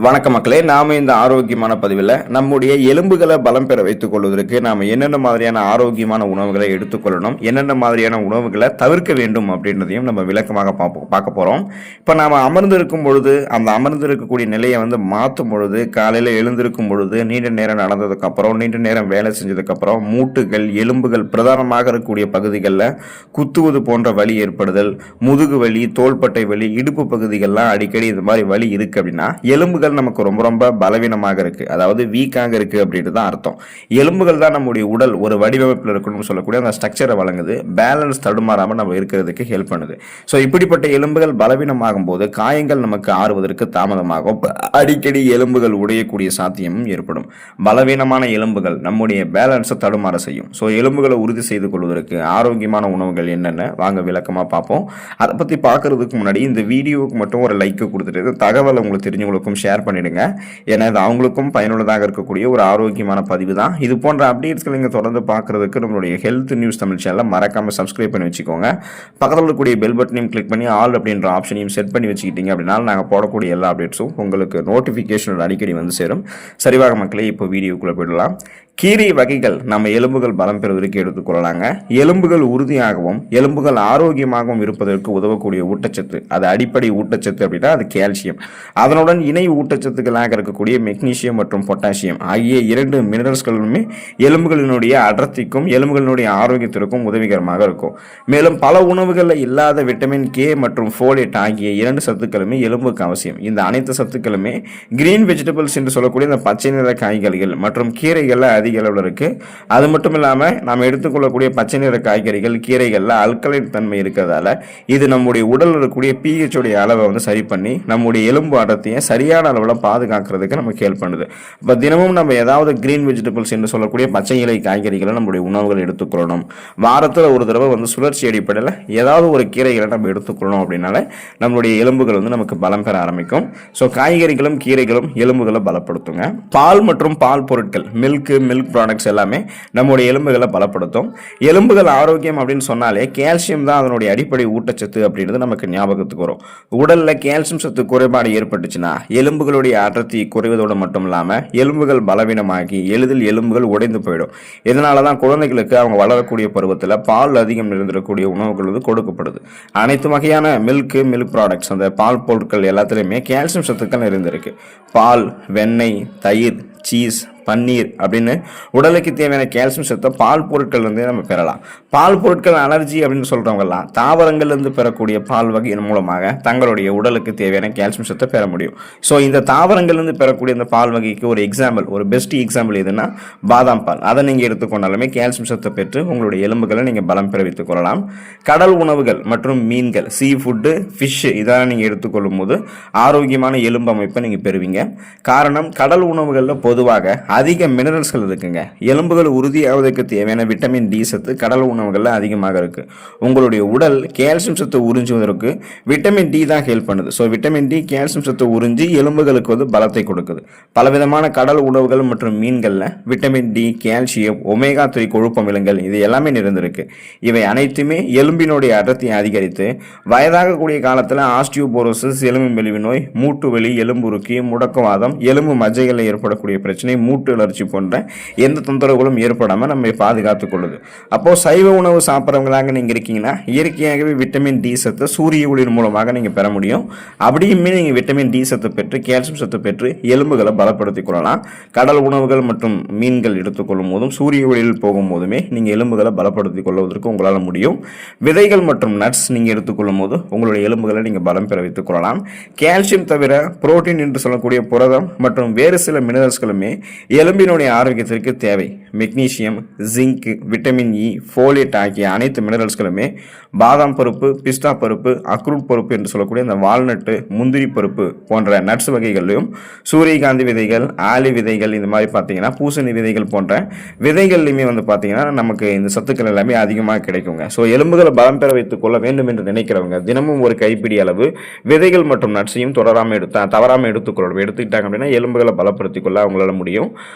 வணக்க மக்களே, நாம இந்த ஆரோக்கியமான பதிவில் நம்முடைய எலும்புகளை பலம் பெற வைத்துக் கொள்வதற்கு நாம் என்னென்ன மாதிரியான ஆரோக்கியமான உணவுகளை எடுத்துக்கொள்ளணும், என்னென்ன மாதிரியான உணவுகளை தவிர்க்க வேண்டும் அப்படின்றதையும் நம்ம விளக்கமாக பார்க்க போகிறோம். இப்போ நாம் அமர்ந்திருக்கும் பொழுது அந்த அமர்ந்திருக்கக்கூடிய நிலையை மாற்றும் பொழுது, காலையில் எழுந்திருக்கும் பொழுது, நீண்ட நேரம் நடந்ததுக்கப்புறம், நீண்ட நேரம் வேலை செஞ்சதுக்கப்புறம் மூட்டுகள் எலும்புகள் பிரதானமாக இருக்கக்கூடிய பகுதிகளில் குத்துவது போன்ற வலி ஏற்படுதல், முதுகு வலி, தோள்பட்டை வலி, இடுப்பு பகுதிகள்லாம் அடிக்கடி இந்த மாதிரி வலி இருக்குது அப்படின்னா எலும்புகள் நமக்கு ரொம்ப ரொம்ப பலவீனமாக இருக்கு, அதாவது வீக்காக இருக்கு அப்படின்னு தான் அர்த்தம். எலும்புகள் தான் நம்முடைய உடல் ஒரு வடிவமைப்பில் இருக்கணும்னு சொல்லக்கூடிய அந்த ஸ்ட்ரக்சரை வழங்குது, பேலன்ஸ் தடுமாறாம நம்ம இருக்கிறதுக்கு ஹெல்ப் பண்ணுது. ஸோ இப்படிப்பட்ட எலும்புகள் பலவீனமாகும் போது காயங்கள் நமக்கு ஆறுவதற்கு தாமதமாகும், அடிக்கடி எலும்புகள் உடையக்கூடிய சாத்தியமும் ஏற்படும். பலவீனமான எலும்புகள் நம்முடைய பேலன்ஸை தடுமாற செய்யும். ஸோ எலும்புகளை உறுதி செய்து கொள்வதற்கு ஆரோக்கியமான உணவுகள் என்னென்ன வாங்க விளக்கமாக பார்ப்போம். அதை பற்றி பார்க்கறதுக்கு முன்னாடி இந்த வீடியோவுக்கு மட்டும் ஒரு லைக் கொடுத்துட்டு தகவல் உங்களுக்கு தெரிஞ்சவங்களுக்கும் ஷேர் பண்ணிடுங்க. ஏன்னா இது அவங்களுக்கும் பயனுள்ளதாக இருக்கக்கூடிய ஒரு ஆரோக்கியமான பதிவு தான். இது போன்ற அப்டேட்ஸ்கள் நீங்கள் தொடர்ந்து பார்க்கறதுக்கு நம்மளுடைய ஹெல்த் நியூஸ் தமிழ் சேனலை மறக்காம சப்ஸ்கிரைப் பண்ணி வச்சுக்கோங்க. பக்கத்தில் இருக்கக்கூடிய பெல் பட்டனையும் கிளிக் பண்ணி ஆல் அப்படின்ற ஆப்ஷனையும் செட் பண்ணி வச்சுக்கிட்டீங்க அப்படின்னா நாங்கள் போடக்கூடிய எல்லா அப்டேட்ஸும் உங்களுக்கு நோட்டிஃபிகேஷன் அடிக்கடி சேரும். சரிவாக மக்களே, இப்போ வீடியோக்குள்ளே போயிடலாம். கீரை வகைகள் நம்ம எலும்புகள் பலம் பெறுவதற்கு எடுத்துக்கொள்ளலாங்க. எலும்புகள் உறுதியாகவும் எலும்புகள் ஆரோக்கியமாகவும் இருப்பதற்கு உதவக்கூடிய ஊட்டச்சத்து, அது அடிப்படை ஊட்டச்சத்து அப்படின்னா அது கால்சியம். அதனுடன் இணை ஊட்டச்சத்துக்களாக இருக்கக்கூடிய மெக்னீசியம் மற்றும் பொட்டாசியம் ஆகிய 2 மினரல்ஸ்களுமே எலும்புகளினுடைய அடர்த்திக்கும் எலும்புகளினுடைய ஆரோக்கியத்திற்கும் உதவிகரமாக இருக்கும். மேலும் பல உணவுகளில் இல்லாத விட்டமின் கே மற்றும் ஃபோலேட் ஆகிய 2 சத்துக்களுமே எலும்புக்கு அவசியம். இந்த அனைத்து சத்துக்களுமே கிரீன் வெஜிடபிள்ஸ் என்று சொல்லக்கூடிய இந்த பச்சை நிற காய்கறிகள் மற்றும் கீரைகள் அதிக அளவில் இருக்கு. அது மட்டும் இல்லாமல் நாம் எடுத்துக்கொள்ளக்கூடிய பச்சை நிற காய்கறிகள் கீரைகளில் அல்கலைன் தன்மை இருக்கிறதால இது நம்முடைய உடலில் இருக்கக்கூடிய pH உடைய அளவை சரி பண்ணி நம்முடைய எலும்பு அடர்த்தியை சரியான அளவில் பாதுகாக்கிறதுக்கு நமக்கு ஹெல்ப் பண்ணுது. இப்போ தினமும் நம்ம ஏதாவது கிரீன் வெஜிடபிள்ஸ் என்று சொல்லக்கூடிய பச்சை இலை காய்கறிகளை நம்முடைய உணவுகள் எடுத்துக்கொள்ளணும். வாரத்தில் ஒரு தடவை சுழற்சி அடிப்படையில் ஏதாவது ஒரு கீரைகளை நம்ம எடுத்துக்கொள்ளணும். அப்படின்னால நம்மளுடைய எலும்புகள் நமக்கு பலம் பெற ஆரம்பிக்கும். ஸோ காய்கறிகளும் கீரைகளும் எலும்புகளை பலப்படுத்துங்க. பால் மற்றும் பால் பொருட்கள், மில்க் ப்ராடக்ட்ஸ் எல்லாமே நம்முடைய எலும்புகளை பலப்படுத்தும். எலும்புகள் ஆரோக்கியம் அப்படின்னு சொன்னாலே கால்சியம் தான் அதனுடைய அடிப்படை ஊட்டச்சத்து அப்படின்றது நமக்கு ஞாபகத்துக்கு வரும். உடல்ல கால்சியம் சத்து குறைபாடு ஏற்பட்டுச்சுன்னா எலும்புகளுடைய அடர்த்தி குறைவதோடு மட்டும் இல்லாமல் எலும்புகள் பலவீனமாகி எளிதில் எலும்புகள் உடைந்து போயிடும். இதனால தான் குழந்தைகளுக்கு அவங்க வளரக்கூடிய பருவத்தில் பால் அதிகம் நிறைந்திருக்கக்கூடிய உணவுகள் கொடுக்கப்படுது. அனைத்து வகையான மில்க் ப்ராடக்ட்ஸ், அந்த பால் பொருட்கள் எல்லாத்துலேயுமே கால்சியம் சத்துக்கள் நிறைந்திருக்கு. பால், வெண்ணெய், தயிர், சீஸ், பன்னீர் அப்படின்னு உடலுக்கு தேவையான கால்சியம் சத்தை பால் பொருட்கள் நம்ம பெறலாம். பால் பொருட்கள் அலர்ஜி அப்படின்னு சொல்றவங்கலாம் தாவரங்கள்லேருந்து பெறக்கூடிய பால் வகையின் மூலமாக தங்களுடைய உடலுக்கு தேவையான கால்சியம் சத்தை பெற முடியும். ஸோ இந்த தாவரங்கள்லேருந்து பெறக்கூடிய இந்த பால் வகைக்கு ஒரு எக்ஸாம்பிள், ஒரு பெஸ்ட் எக்ஸாம்பிள் எதுன்னா பாதாம் பால். அதை நீங்கள் எடுத்துக்கொண்டாலுமே கால்சியம் சத்தை பெற்று உங்களுடைய எலும்புகளை நீங்கள் பலம் பெற வைத்துக் கொள்ளலாம். கடல் உணவுகள் மற்றும் மீன்கள், சீ ஃபுட்டு, ஃபிஷ் இதெல்லாம் நீங்கள் எடுத்துக்கொள்ளும் போது ஆரோக்கியமான எலும்பு அமைப்பை நீங்கள் பெறுவீங்க. காரணம், கடல் உணவுகளில் பொதுவாக அதிக மினரல்ஸ்கள் இருக்குங்க. எலும்புகள் உறுதியாவதற்கு தேவையான விட்டமின் டி சத்து கடல் உணவுகளில் அதிகமாக இருக்கு. உங்களுடைய உடல் கால்சியம் சத்து உறிஞ்சுவதற்கு விட்டமின் டி தான் ஹெல்ப் பண்ணுது. ஸோ விட்டமின் டி கால்சியம் சத்து உறிஞ்சி எலும்புகளுக்கு பலத்தை கொடுக்குது. பலவிதமான கடல் உணவுகள் மற்றும் மீன்களில் விட்டமின் டி, கால்சியம், ஒமேகா 3 கொழுப்பு அமிலங்கள் இது எல்லாமே நிறைந்திருக்கு. இவை அனைத்துமே எலும்பினுடைய அடர்த்தியை அதிகரித்து வயதாகக்கூடிய காலத்தில் ஆஸ்டியோபோரோசிஸ், எலும்பு மெலிவு நோய், மூட்டு வலி, எலும்புருக்கி, முடக்குவாதம், எலும்பு மஜ்ஜைகளில் ஏற்படக்கூடிய பிரச்சனை, மூட்டு அலர்ச்சி போன்ற எந்த தொந்தரவுகளும் ஏற்படாமல் நம்ம பாதுகாத்துக் கொள்ளுது. அப்போ சைவ உணவு சாப்பிட்றவங்களாக நீங்க இருக்கீங்கன்னா இயற்கையாகவே விட்டமின் டி சத்து சூரிய ஒளியின் மூலமாக நீங்க பெற முடியும். அப்படியுமே நீங்க விட்டமின் டி சத்து பெற்று கால்சியம் சத்து பெற்று எலும்புகளை பலப்படுத்திக் கொள்ளலாம். கடல் உணவுகள் மற்றும் மீன்கள் எடுத்துக்கொள்ளும் போதும் சூரிய ஒளியில் போகும் போதுமே நீங்க எலும்புகளை பலப்படுத்திக் கொள்வதற்கு உங்களால் முடியும். விதைகள் மற்றும் நட்ஸ் நீங்க எடுத்துக்கொள்ளும் போது உங்களுடைய எலும்புகளை நீங்க பலம் பெற வைத்துக் கொள்ளலாம். கால்சியம் தவிர புரோட்டீன் என்று சொல்லக்கூடிய புரதம் மற்றும் வேறு சில மினரல்ஸ்களுமே எலும்பினுடைய ஆரோக்கியத்திற்கு தேவை. Magnesium, zinc, vitamin E, folate ஆகிய அனைத்து மினரல்ஸ்களுமே பாதாம் பருப்பு, பிஸ்தா பருப்பு, அக்ரூட் பருப்பு என்று சொல்லக்கூடிய இந்த வால்நட்டு, முந்திரி பருப்பு போன்ற நட்ஸ் வகைகளிலும், சூரியகாந்தி விதைகள், ஆலி விதைகள், இந்த மாதிரி பார்த்தீங்கன்னா பூசணி விதைகள் போன்ற விதைகள்லையுமே பார்த்தீங்கன்னா நமக்கு இந்த சத்துக்கள் எல்லாமே அதிகமாக கிடைக்குங்க. ஸோ எலும்புகளை பலம் பெற வைத்துக் கொள்ள வேண்டும் என்று நினைக்கிறவங்க தினமும் ஒரு கைப்பிடி அளவு விதைகள் மற்றும் நட்ஸையும் தவறாமல் எடுத்துக்கொள்ளணும். எடுத்துக்கிட்டாங்க அப்படின்னா எலும்புகளை பலப்படுத்திக் கொள்ள அவங்களால முடியும்.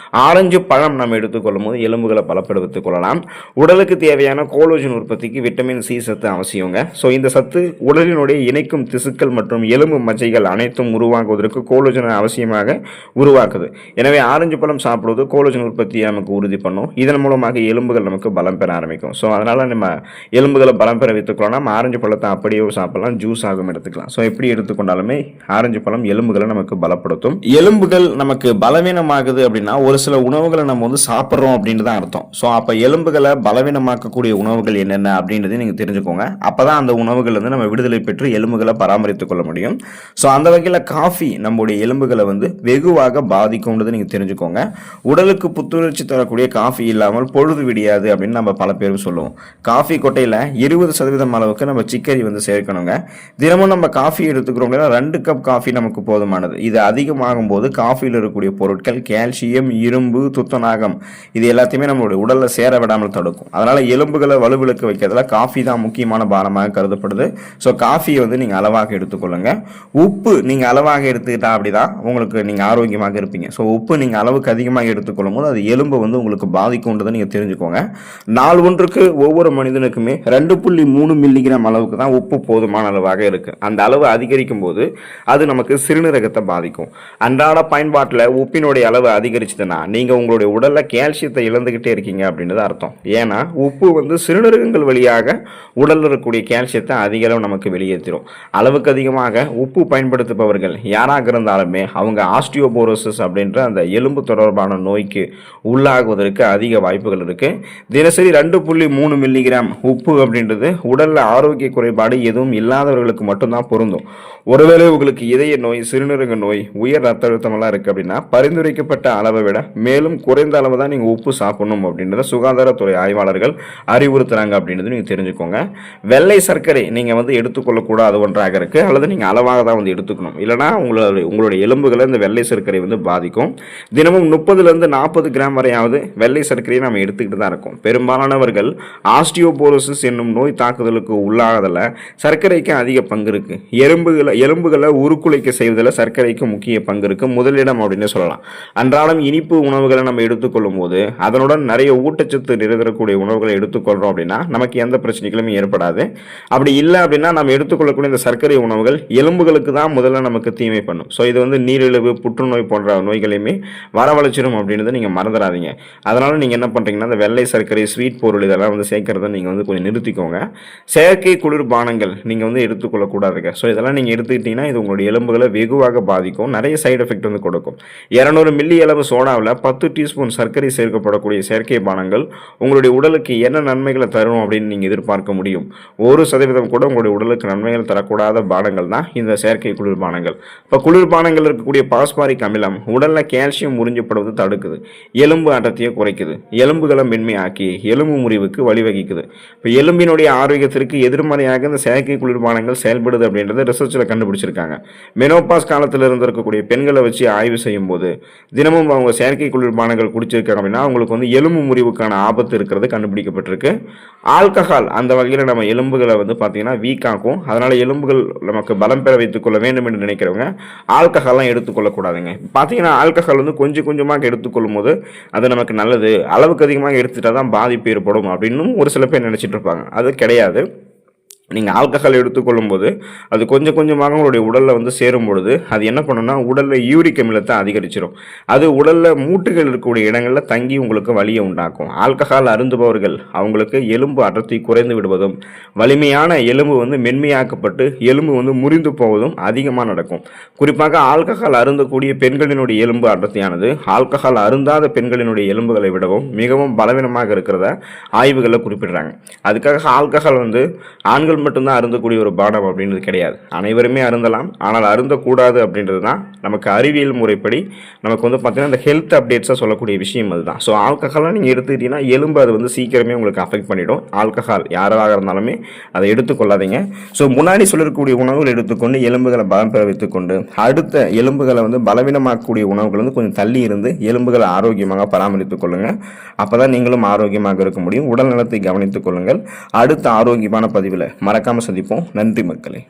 ஆரஞ்சு பழம் நம்ம எடுத்துக்கொள்ளும் போது எலும்புகளை பலப்படுத்திக் கொள்ளலாம். உடலுக்கு தேவையான கோலோஜன் உற்பத்திக்கு விட்டமின் சி சத்து அவசியங்க. ஸோ இந்த சத்து உடலினுடைய இணைக்கும் திசுக்கள் மற்றும் எலும்பு மஜ்ஜைகள் அனைத்தும் உருவாக்குவதற்கு கோலோஜன் அவசியமாக உருவாக்குது. எனவே ஆரஞ்சு பழம் சாப்பிடுவது கோலோஜன் உற்பத்தியை நமக்கு உறுதி பண்ணும். இதன் மூலமாக எலும்புகள் நமக்கு பலம் பெற ஆரம்பிக்கும். ஸோ அதனால நம்ம எலும்புகளை பலம் பெற வைத்துக்கொள்ளலாம். ஆரஞ்சு பழத்தை அப்படியே சாப்பிடலாம், ஜூஸ் ஆகும் எடுத்துக்கலாம். ஸோ எப்படி எடுத்துக்கொண்டாலுமே ஆரஞ்சு பழம் எலும்புகளை நமக்கு பலப்படுத்தும். எலும்புகள் நமக்கு பலவீனமாகுது அப்படின்னா ஒரு சில உணவுகளை நம்ம வந்து சாப்பிட்றோம் அப்படின்னு தான் அர்த்தம். ஸோ அப்போ எலும்புகளை பலவீனமாக்கக்கூடிய உணவுகள் என்னென்ன அப்படின்றத நீங்கள் தெரிஞ்சுக்கோங்க. அப்பதான் அந்த உணவுகள் வந்து நம்ம விடுதலை பெற்று எலும்புகளை பராமரித்துக் கொள்ள முடியும். ஸோ அந்த வகையில் காஃபி நம்முடைய எலும்புகளை வந்து வெகுவாக பாதிக்கும்ன்றது நீங்கள் தெரிஞ்சுக்கோங்க. உடலுக்கு புத்துணர்ச்சி தரக்கூடிய காஃபி இல்லாமல் பொழுது விடியாது அப்படின்னு நம்ம பல பேரும் சொல்லுவோம். காஃபி கொட்டையில் 20% அளவுக்கு நம்ம சிக்கரி வந்து சேர்க்கணுங்க. தினமும் நம்ம காஃபி எடுத்துக்கிறோம் அப்படின்னா 2 கப் காஃபி நமக்கு போதுமானது. இது அதிகமாகும் போது காஃபியில் இருக்கக்கூடிய பொருட்கள் கால்சியம், இரும்பு, துத்தநாகம் இது எல்லாத்தையுமே நம்மளுடைய உடலில் சேர விடாமல் தடுக்கும். அதனால எலும்புகளை வலுவிழக்க வைக்கிறதுல காஃபி தான் முக்கியமான பானமாக கருதப்படுது. ஸோ காஃபியை வந்து நீங்கள் அளவாக எடுத்துக்கொள்ளுங்க. உப்பு நீங்கள் அளவாக எடுத்துக்கிட்டா அப்படிதான் உங்களுக்கு நீங்கள் ஆரோக்கியமாக இருப்பீங்க. ஸோ உப்பு நீங்கள் அளவுக்கு அதிகமாக எடுத்துக்கொள்ளும் போது அது எலும்பு வந்து உங்களுக்கு பாதிக்கும்ன்றதை நீங்கள் தெரிஞ்சுக்கோங்க. நாள் ஒன்றுக்கு ஒவ்வொரு மனிதனுக்குமே 2.3 மில்லிகிராம் அளவுக்கு தான் உப்பு போதுமான அளவாக இருக்கு. அந்த அளவு அதிகரிக்கும் போது அது நமக்கு சிறுநீரகத்தை பாதிக்கும். அன்றாட பயன்பாட்டில் உப்பினுடைய அளவு அதிகரிச்சதுன்னா நீங்கள் உங்களுடைய உடலில் கால்சியத்தை இழந்துகிட்டே இருக்கீங்க அப்படின்றது அர்த்தம். ஏன்னா உப்பு வந்து சிறுநீரகங்கள் வழியாக உடலில் இருக்கக்கூடிய கால்சியத்தை அதிக அளவு நமக்கு வெளியேற்றிடும். அளவுக்கு அதிகமாக உப்பு பயன்படுத்துபவர்கள் யாராக இருந்தாலுமே அவங்க ஆஸ்டியோபோரோசிஸ் அப்படின்ற அந்த எலும்பு தொடர்பான நோய்க்கு உள்ளாகுவதற்கு அதிக வாய்ப்புகள் இருக்கு. தினசரி 2.3 மில்லிகிராம் உப்பு அப்படின்றது உடல்ல ஆரோக்கிய குறைபாடு எதுவும் இல்லாதவர்களுக்கு மட்டும்தான் பொருந்தும். ஒருவேளை உங்களுக்கு இதய நோய், சிறுநீரக நோய், உயர் ரத்த அழுத்தம் எல்லாம் இருக்கு அப்படின்னா பரிந்துரைக்கப்பட்ட அளவை விட மேலும் குறைந்த அளவு தான் நீங்க உப்பு சாப்பிடணும் அப்படின்றத சுகாதாரத்துறை ஆய்வாளர்கள் அறிவுறுத்துறாங்க அப்படின்றது நீங்க தெரிஞ்சுக்கோங்க. வெள்ளை சர்க்கரை நீங்க வந்து எடுத்துக்கொள்ளக்கூடாது ஒன்றாக இருக்கு, அல்லது நீங்க அளவாக தான் வந்து எடுத்துக்கணும். இல்லைனா உங்களுடைய எலும்புகளை இந்த வெள்ளை சர்க்கரை வந்து பாதிக்கும். தினமும் 30 to 40 கிராம் வரையாவது வெள்ளை சர்க்கரையை நம்ம எடுத்துக்கிட்டு தான் இருக்கோம். பெரும்பாலானவர்கள் ஆஸ்டியோபோரோசிஸ் என்னும் நோய் தாக்குதலுக்கு உள்ளாகதில் சர்க்கரைக்கு அதிக பங்கு இருக்கு. எலும்புகளை உருக்குலைக்க செய்வதில் சர்க்கரைக்கு முக்கிய பங்கு இருக்கு, முதலிடம் அப்படின்னு சொல்லலாம். அன்றாடம் இனிப்பு உணவுகளை நம்ம எடுத்துக்கொள்ளும் போது அதனுடன் நிறைய ஊட்டச்சத்து நிறைவேறக்கூடிய உணவுகளை எடுத்துக்கொள்றோம் அப்படின்னா நமக்கு எந்த பிரச்சனைகளும் ஏற்படாது. அப்படி இல்லை அப்படின்னா நம்ம எடுத்துக்கொள்ளக்கூடிய இந்த சர்க்கரை உணவுகள் எலும்புகளுக்கு தான் முதல்ல நமக்கு தீமை பண்ணும். ஸோ இது வந்து நீரிழிவு, புற்றுநோய் போன்ற நோய்களையுமே வரவழைச்சிடும் அப்படின்றத நீங்கள் மறந்துடாதீங்க. அதனால நீங்கள் என்ன பண்ணுறீங்கன்னா இந்த வெள்ளை சர்க்கரை, ஸ்வீட் பொருள் இதெல்லாம் வந்து சேர்க்கறத நீங்கள் வந்து கொஞ்சம் நிறுத்திக்கோங்க. செயற்கை குளிர்பானங்கள் நீங்கள் வந்து எடுத்துக்கொள்ளக்கூடாதுங்க. ஸோ இதெல்லாம் நீங்கள் எடுத்துக்கிட்டீங்கன்னா இது உங்களுடைய எலும்புகளை வெகுவாக பாதிக்கும், நிறைய சைடு எஃபெக்ட் வந்து கொடுக்கும். 200 மில்லி அளவு சோடாவில் 10 டீஸ்பூன் சர்க்கரை சேர்க்கப்படக்கூடிய செயற்கை பானங்கள் உங்களுடைய உடலுக்கு என்ன நன்மைகளை தரும் அப்படின்னு நீங்கள் எதிர்பார்க்க முடியும்? 1% கூட உங்களுடைய உடலுக்கு நன்மைகள் தரக்கூடாத பானங்கள் தான் இந்த செயற்கை குளிர்பானங்கள். இப்போ குளிர்பானங்கள் இருக்கக்கூடிய பாஸ்பாரிக் அமிலம் உடலில் கால்சியம் உறிஞ்சப்படுவது தடுக்குது, எலும்பு அடர்த்தியை குறைக்குது, எலும்புகளை மென்மையாக்கி எலும்பு முறிவுக்கு வழிவகுக்குது. இப்போ எலும்பினுடைய ஆரோக்கியத்திற்கு எதிர்மறையாக இந்த செயற்கை குளிர்பானங்கள் செயல்படுது அப்படின்றத ரிசர்ச்சில் கண்டுபிடிச்சிருக்காங்க. மெனோபாஸ் காலத்தில் இருந்திருக்கக்கூடிய பெண்களை வச்சு ஆய்வு செய்யும் போது தினமும் அவங்க செயற்கை குளிர்பானங்கள் குடிச்சிருக்காங்க அப்படின்னா அவங்களுக்கு வந்து எலும்பு முறிவுக்கான ஆபத்து இருக்கிறது கண்டுபிடிக்கப்பட்டிருக்கு. ஆல்கஹால் அந்த வகையில் நம்ம எலும்புகளை வந்து பார்த்தீங்கன்னா வீக் ஆக்கும். அதனால எலும்புகள் நமக்கு பலம் பெற வைத்துக் கொள்ள வேண்டும் என்று நினைக்கிறவங்க ஆல்கஹால்லாம் எடுத்துக்கொள்ளக்கூடாதுங்க. பார்த்தீங்கன்னா ஆல்கஹால் வந்து கொஞ்சம் கொஞ்சமாக எடுத்துக்கொள்ளும் போது அது நமக்கு நல்லது, அளவுக்கு அதிகமாக எடுத்துட்டா தான் பாதிப்பு ஏற்படும் அப்படின்னு ஒரு சில பேர் நினைச்சிட்டு இருப்பாங்க. அது கிடையாது. நீங்கள் ஆல்கஹால் எடுத்துக்கொள்ளும் போது அது கொஞ்சம் கொஞ்சமாக உங்களுடைய உடலில் வந்து சேரும் பொழுது அது என்ன பண்ணுன்னா உடலில் யூரிக் அமிலத்தை அதிகரிச்சிடும். அது உடலில் மூட்டுகள் இருக்கக்கூடிய இடங்களில் தங்கி உங்களுக்கு வலியை உண்டாக்கும். ஆல்கஹால் அருந்துபவர்கள் அவங்களுக்கு எலும்பு அடர்த்தி குறைந்து விடுவதும் வலிமையான எலும்பு வந்து மென்மையாக்கப்பட்டு எலும்பு வந்து முறிந்து போவதும் அதிகமாக நடக்கும். குறிப்பாக ஆல்கஹால் அருந்தக்கூடிய பெண்களினுடைய எலும்பு அடர்த்தியானது ஆல்கஹால் அருந்தாத பெண்களினுடைய எலும்புகளை விடவும் மிகவும் பலவீனமாக இருக்கிறத ஆய்வுகளில் குறிப்பிடுறாங்க. அதுக்காக ஆல்கஹால் வந்து ஆண்கள் மட்டும்தான் அருந்தக்கூடிய ஒரு பானம் அப்படின்றது கிடையாது. அனைவருமே அருந்தலாம், ஆனால் அருந்தக்கூடாது அப்படின்றது தான் நமக்கு அறிவியல் முறைப்படி நமக்கு வந்து பார்த்தீங்கன்னா இந்த ஹெல்த் அப்டேட்ஸாக சொல்லக்கூடிய விஷயம் அதுதான். ஸோ ஆல்கஹாலாக நீங்கள் எடுத்துக்கிட்டீங்கன்னா எலும்பு அது வந்து சீக்கிரமே உங்களுக்கு அஃபெக்ட் பண்ணிடும். ஆல்கஹால் யாராக இருந்தாலுமே அதை எடுத்துக்கொள்ளாதீங்க. ஸோ முன்னாடி சொல்லக்கூடிய உணவுகள் எடுத்துக்கொண்டு எலும்புகளை பலம் பெற வைத்துக்கொண்டு அடுத்த எலும்புகளை வந்து பலவீனமாக்கக்கூடிய உணவுகள் வந்து கொஞ்சம் தள்ளி இருந்து எலும்புகளை ஆரோக்கியமாக பராமரித்துக் கொள்ளுங்கள். அப்போ தான் நீங்களும் ஆரோக்கியமாக இருக்க முடியும். உடல் நலத்தை கவனித்துக் கொள்ளுங்கள். அடுத்த ஆரோக்கியமான பதிவில் மறக்காமல் சந்திப்போம். நன்றி மக்களே.